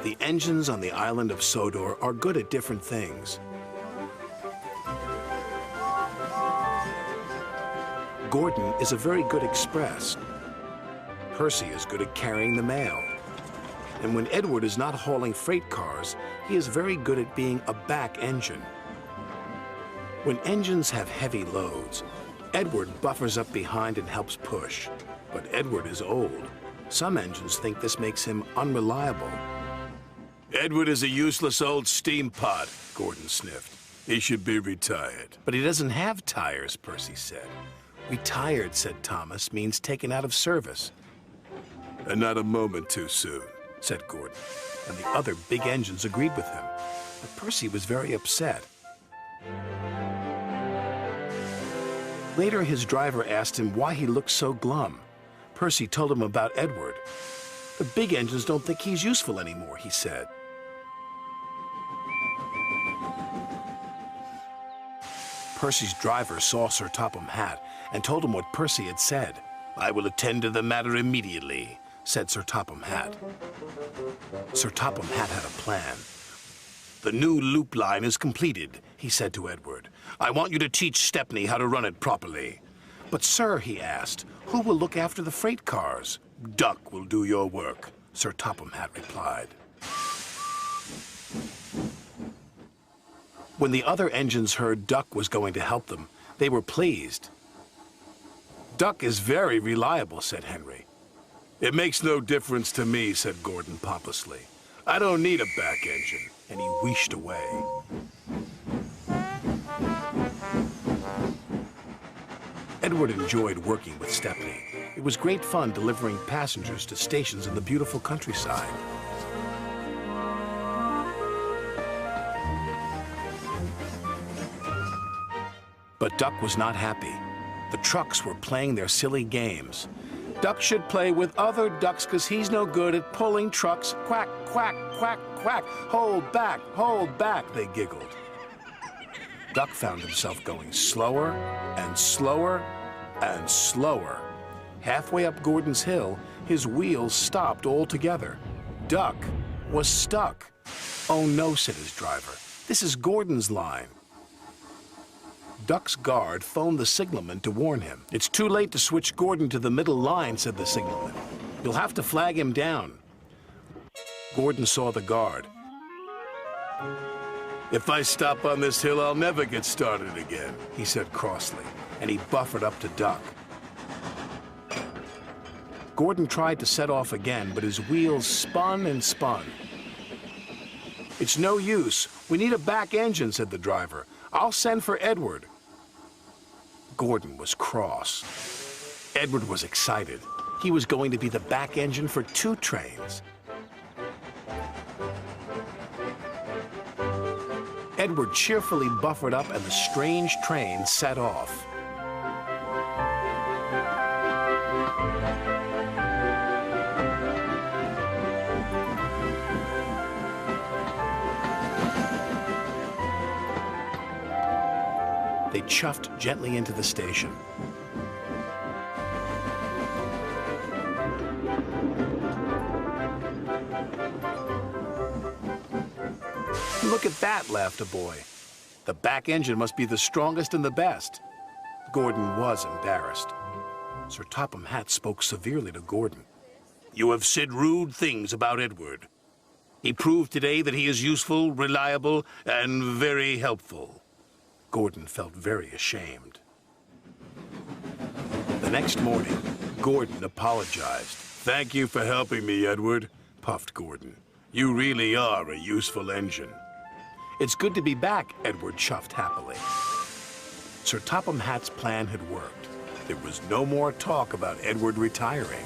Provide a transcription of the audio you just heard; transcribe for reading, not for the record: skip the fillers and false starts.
The engines on the island of Sodor are good at different things. Gordon is a very good express. Percy is good at carrying the mail. And when Edward is not hauling freight cars, he is very good at being a back engine. When engines have heavy loads, Edward buffers up behind and helps push. But Edward is old. Some engines think this makes him unreliable. Edward is a useless old steam pot, Gordon sniffed. He should be retired. But he doesn't have tires, Percy said. Retired, said Thomas, means taken out of service. And not a moment too soon, said Gordon. And the other big engines agreed with him. But Percy was very upset. Later, his driver asked him why he looked so glum. Percy told him about Edward. The big engines don't think he's useful anymore, he said. Percy's driver saw Sir Topham Hatt and told him what Percy had said. I will attend to the matter immediately, said Sir Topham Hatt. Sir Topham Hatt had a plan. The new loop line is completed, he said to Edward. I want you to teach Stepney how to run it properly. But, sir, he asked, who will look after the freight cars? Duck will do your work, Sir Topham Hatt replied. When the other engines heard Duck was going to help them, they were pleased. Duck is very reliable, said Henry. It makes no difference to me, said Gordon pompously. I don't need a back engine. And he wheeshed away. Edward enjoyed working with Stepney. It was great fun delivering passengers to stations in the beautiful countryside. But Duck was not happy. The trucks were playing their silly games. Duck should play with other ducks because he's no good at pulling trucks. Quack, quack, quack, quack. Hold back, they giggled. Duck found himself going slower and slower and slower. Halfway up Gordon's hill, his wheels stopped altogether. Duck was stuck. Oh no, said his driver. This is Gordon's line. Duck's guard phoned the signalman to warn him. It's too late to switch Gordon to the middle line, said the signalman. You'll have to flag him down. Gordon saw the guard. If I stop on this hill, I'll never get started again, he said crossly, and he buffered up to Duck. Gordon tried to set off again, but his wheels spun and spun. It's no use. We need a back engine, said the driver. I'll send for Edward. Gordon was cross. Edward was excited. He was going to be the back engine for 2 trains. Edward cheerfully buffered up and the strange train set off. They chuffed gently into the station. Look at that, laughed a boy. The back engine must be the strongest and the best. Gordon was embarrassed. Sir Topham Hatt spoke severely to Gordon. You have said rude things about Edward. He proved today that he is useful, reliable, and very helpful. Gordon felt very ashamed. The next morning, Gordon apologized. Thank you for helping me, Edward, puffed Gordon. You really are a useful engine. It's good to be back, Edward chuffed happily. Sir Topham Hatt's plan had worked. There was no more talk about Edward retiring.